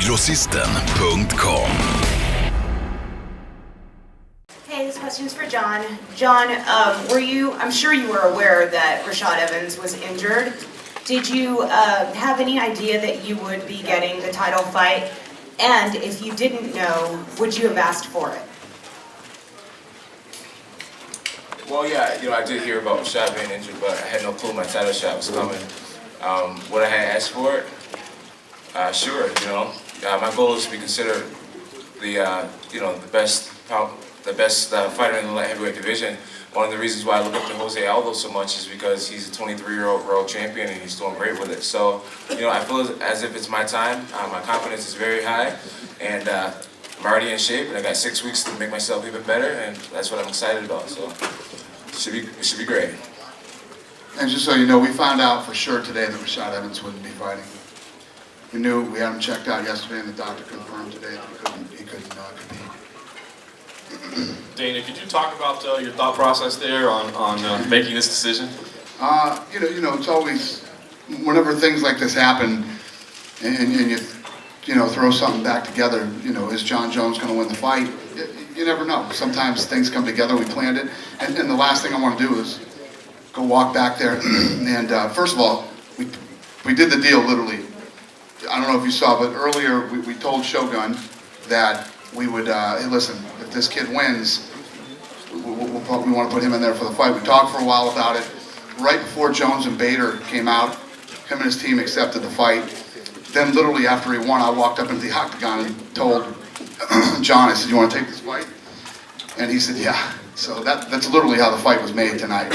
Elgrossisten.com. Hey, this question's for John. John, I'm sure you were aware that Rashad Evans was injured. Did you have any idea that you would be getting the title fight? And if you didn't know, would you have asked for it? Well, yeah, I did hear about Rashad being injured, but I had no clue my title shot was coming. Would I have asked for it? Sure, my goal is to be considered the best fighter in the light heavyweight division. One of the reasons why I look up to Jose Aldo so much is because he's a 23-year-old world champion and he's doing great with it. So, I feel as if it's my time. My confidence is very high, and I'm already in shape, and I got 6 weeks to make myself even better, and that's what I'm excited about. So, it should be great. And just so you know, we found out for sure today that Rashad Evans wouldn't be fighting. We knew, we had him checked out yesterday, and the doctor confirmed today that he couldn't compete. Dana, could you talk about your thought process there on making this decision? It's always, whenever things like this happen, and you throw something back together, is John Jones going to win the fight? You never know. Sometimes things come together, we planned it, and the last thing I want to do is go walk back there, and first of all, we did the deal literally. I don't know if you saw, but earlier we told Shogun that we would, hey, listen, if this kid wins, we want to put him in there for the fight. We talked for a while about it. Right before Jones and Bader came out, him and his team accepted the fight. Then literally after he won, I walked up into the octagon and told John, I said, you want to take this fight? And he said, yeah. So that's literally how the fight was made tonight.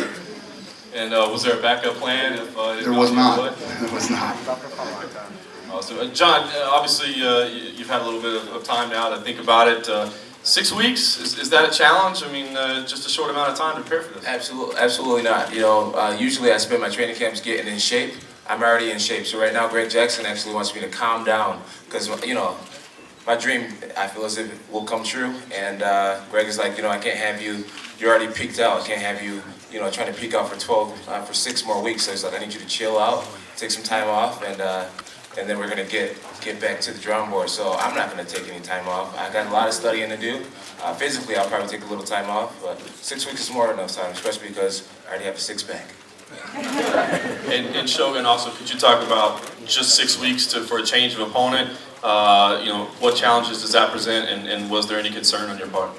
And was there a backup plan? There was not. There was not. Awesome. John, obviously you've had a little bit of time now to think about it. 6 weeks, is that a challenge? I mean, just a short amount of time to prepare for this? Absolutely not. Usually I spend my training camps getting in shape. I'm already in shape. So right now, Greg Jackson actually wants me to calm down because, my dream, I feel as if it will come true. And Greg is like, I can't have you're already peaked out. I can't have you, trying to peak out for 6 more weeks. So he's like, I need you to chill out, take some time off, and then we're gonna get back to the drawing board. So I'm not gonna take any time off. I got a lot of studying to do. Physically, I'll probably take a little time off, but 6 weeks is more than enough time, especially because I already have a six-pack. And Shogun, also, could you talk about just 6 weeks for a change of opponent? What challenges does that present, and was there any concern on your part?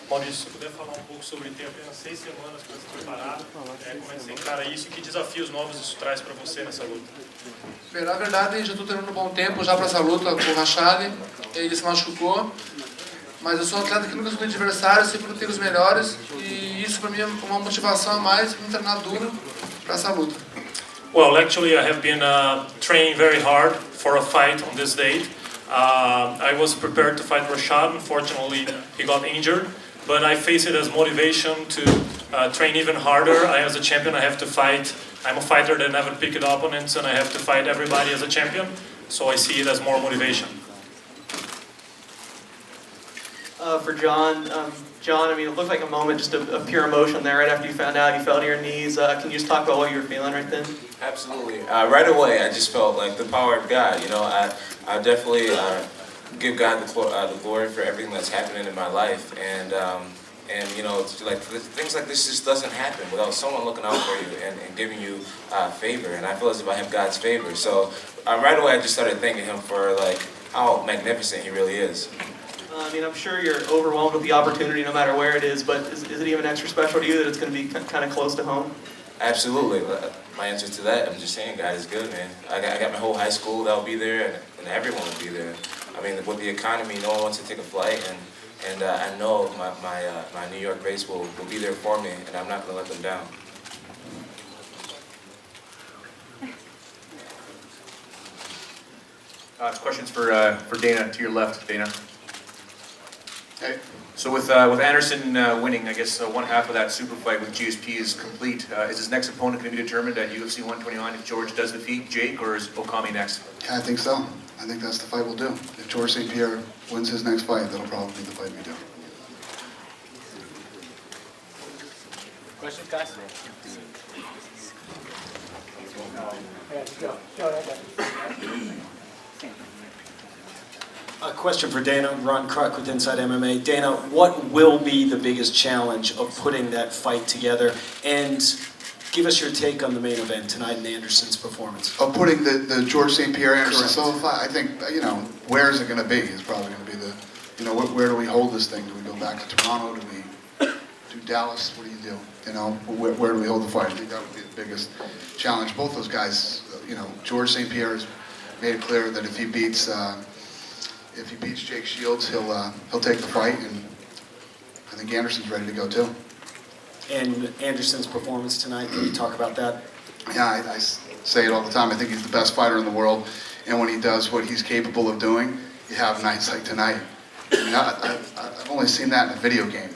Maurício, se puder falar pouco sobre ter apenas 6 semanas para se preparar, como é que você encara isso e que desafios novos isso traz para você nessa luta? Bem, na verdade, já estou tendo um bom tempo já para essa luta com o Rashad. Ele se machucou, mas eu sou um atleta que nunca sou adversário, sempre tenho os melhores, e isso para mim é uma motivação a mais para me treinar duro para essa luta. Well, actually, I have been training very hard for a fight on this date. I was prepared to fight Rashad. Unfortunately, he got injured. But I face it as motivation to train even harder. As a champion, I have to fight. I'm a fighter that never picked opponents, and I have to fight everybody as a champion. So I see it as more motivation. For John, I mean, it looked like a moment just of pure emotion there right after you found out. You fell to your knees. Can you just talk about what you were feeling right then? Absolutely. Right away, I just felt like the power of God. I definitely give God the glory for everything that's happening in my life, and like things like this just doesn't happen without someone looking out for you and giving you favor. And I feel as if I have God's favor. So right away, I just started thanking Him for like how magnificent He really is. I mean, I'm sure you're overwhelmed with the opportunity no matter where it is, but is it even extra special to you that it's going to be kind of close to home? Absolutely. My answer to that, I'm just saying, God is good, man. I got my whole high school that'll be there, and everyone will be there. I mean, with the economy, no one wants to take a flight, and I know my New York base will be there for me, and I'm not going to let them down. Questions for Dana, to your left, Dana. Hey. So with Anderson winning, I guess one half of that super fight with GSP is complete. Is his next opponent going to be determined at UFC 129 if George does defeat Jake, or is Okami next? I think so. I think that's the fight we'll do. If George St. Pierre wins his next fight, that'll probably be the fight we do. Questions, guys? A question for Dana, Ron Kruk with Inside MMA. Dana, what will be the biggest challenge of putting that fight together? And give us your take on the main event tonight and Anderson's performance. Of putting the George St. Pierre Anderson Correct. Silva fight, I think, where is it going to be is probably going to be where do we hold this thing? Do we go back to Toronto? Do we do Dallas? What do you do? Where do we hold the fight? I think that would be the biggest challenge. Both those guys, George St. Pierre has made it clear that if he beats Jake Shields, he'll take the fight, and I think Anderson's ready to go too. And Anderson's performance tonight, can you talk about that? Yeah, I say it all the time. I think he's the best fighter in the world, and when he does what he's capable of doing, you have nights like tonight. I mean, I've only seen that in a video game.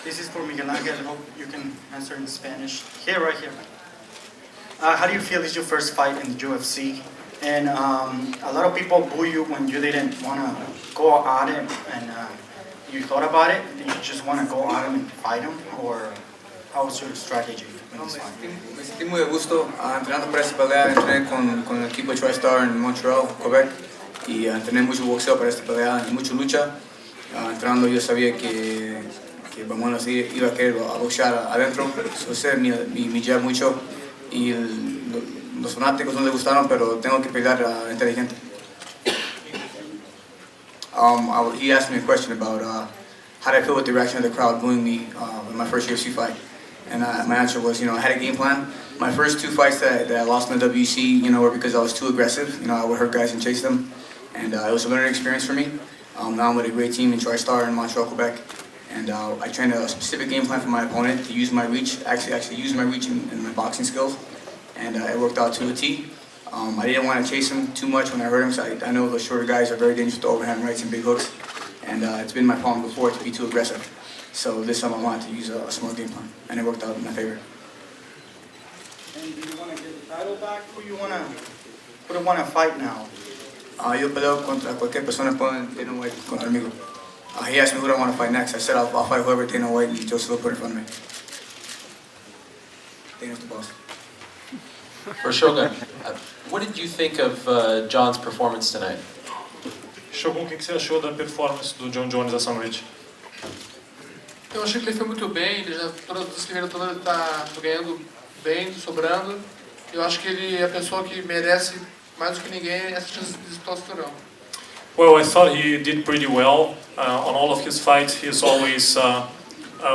This is for Miguel Angel. I hope you can answer in Spanish. Right here. How do you feel it's your first fight in the UFC? And a lot of people boo you when you didn't want to go at it, and you thought about it, and you just want to go at him and fight him, or how was your strategy in this fight? Me sentí muy a gusto entrenando para esta pelea. Entrené con el equipo de TriStar en Montreal, Quebec, y entrené mucho boxeo para esta pelea y mucha lucha. Entrenando yo sabía que vamos a iba a querer a boxear adentro, usé mi jab mucho y los fanáticos no les gustaron, pero tengo que pelear inteligente. He asked me a question about how did I feel with the reaction of the crowd booing me in my first UFC fight. And my answer was, I had a game plan. My first two fights that I lost in the WC, were because I was too aggressive. I would hurt guys and chase them. And it was a learning experience for me. Now I'm with a great team in TriStar in Montreal, Quebec. And I trained a specific game plan for my opponent to use my reach, actually use my reach in my boxing skills. And it worked out to a T. I didn't want to chase him too much when I hurt him, so I know the shorter guys are very dangerous to overhand rights and big hooks. And it's been my problem before to be too aggressive. So this time I wanted to use a smart game plan, and it worked out in my favor. And do you want to get the title back? Who do you want to fight now? Yo peleo contra cualquier persona pone Dana White contra mí. He asked me who I want to fight next. I said I'll fight whoever Dana White and Joseph put in front of me. Dana's the boss. For Shogun, what did you think of John's performance tonight? Shogun, o que você achou da performance do John Jones essa noite? Eu achei que ele foi muito bem, ele já toda a carreira toda ele está ganhando bem, sobrando. Eu acho que ele é a pessoa que merece mais do que ninguém essa chance de disputar o cinturão. Well, I thought he did pretty well. On all of his fights, he's always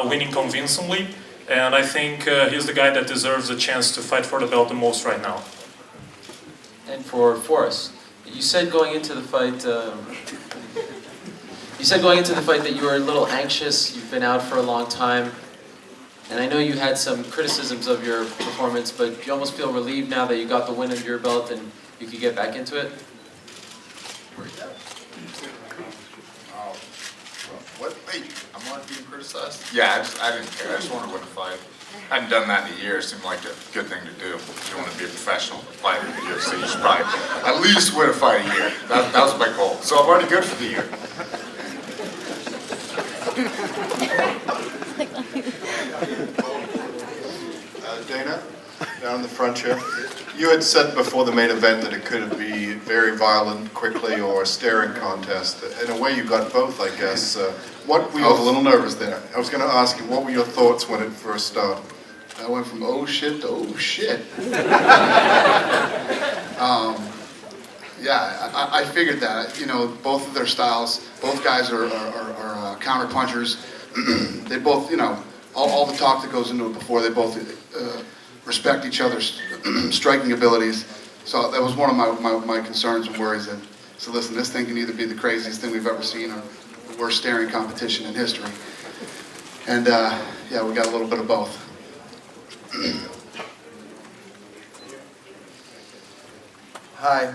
winning convincingly. And I think he's the guy that deserves a chance to fight for the belt the most right now. And for Forrest, you said going into the fight, that you were a little anxious. You've been out for a long time, and I know you had some criticisms of your performance, but you almost feel relieved now that you got the win under your belt and you could get back into it. What? Wait, I'm not being criticized? Yeah, I didn't care. I just wanted to win a fight. I hadn't done that in a year. It seemed like a good thing to do. If you want to be a professional fighter in the UFC, you should probably at least win a fight a year. That was my goal. So I'm already good for the year. Dana, down in the front here. You had said before the main event that it could be very violent, quickly, or a staring contest. In a way, you got both, I guess. What were I was a little nervous there. I was going to ask you, what were your thoughts when it first started? I went from oh shit to oh shit. Yeah, I figured that. Both of their styles, both guys are counter punchers. They both, all the talk that goes into it before, they both respect each other's striking abilities. So that was one of my concerns and worries. So listen, this thing can either be the craziest thing we've ever seen or the worst staring competition in history. And yeah, we got a little bit of both. Hi,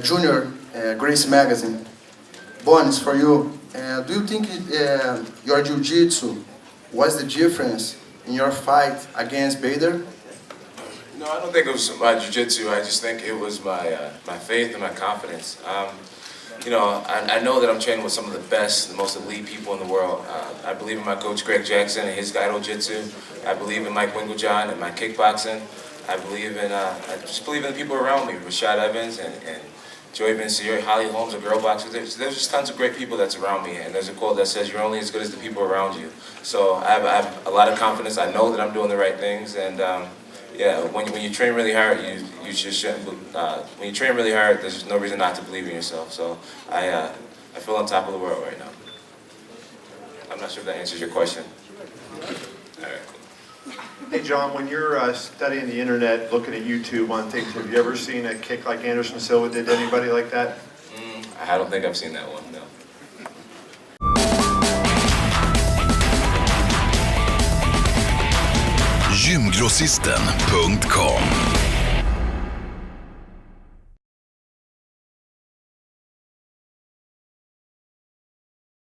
Junior, Grace Magazine. Bonus for you. Do you think your jiu-jitsu was the difference in your fight against Bader? No, I don't think it was my jiu-jitsu. I just think it was my faith and my confidence. I know that I'm training with some of the best, the most elite people in the world. I believe in my coach Greg Jackson and his Gaido Jitsu. I believe in Mike Winkeljohn and my kickboxing. I believe in, I just believe in the people around me, Rashad Evans and Joey Vincier, Holly Holmes, a girl boxer. There's just tons of great people that's around me, and there's a quote that says, "You're only as good as the people around you." So I have a lot of confidence. I know that I'm doing the right things, and yeah, when you train really hard, you just shouldn't. When you train really hard, there's no reason not to believe in yourself. So I feel on top of the world right now. I'm not sure if that answers your question. All right. Hey John, when you're studying the internet, looking at YouTube on things, have you ever seen a kick like Anderson Silva did to anybody like that? I don't think I've seen that one, no. Gymgrossisten.com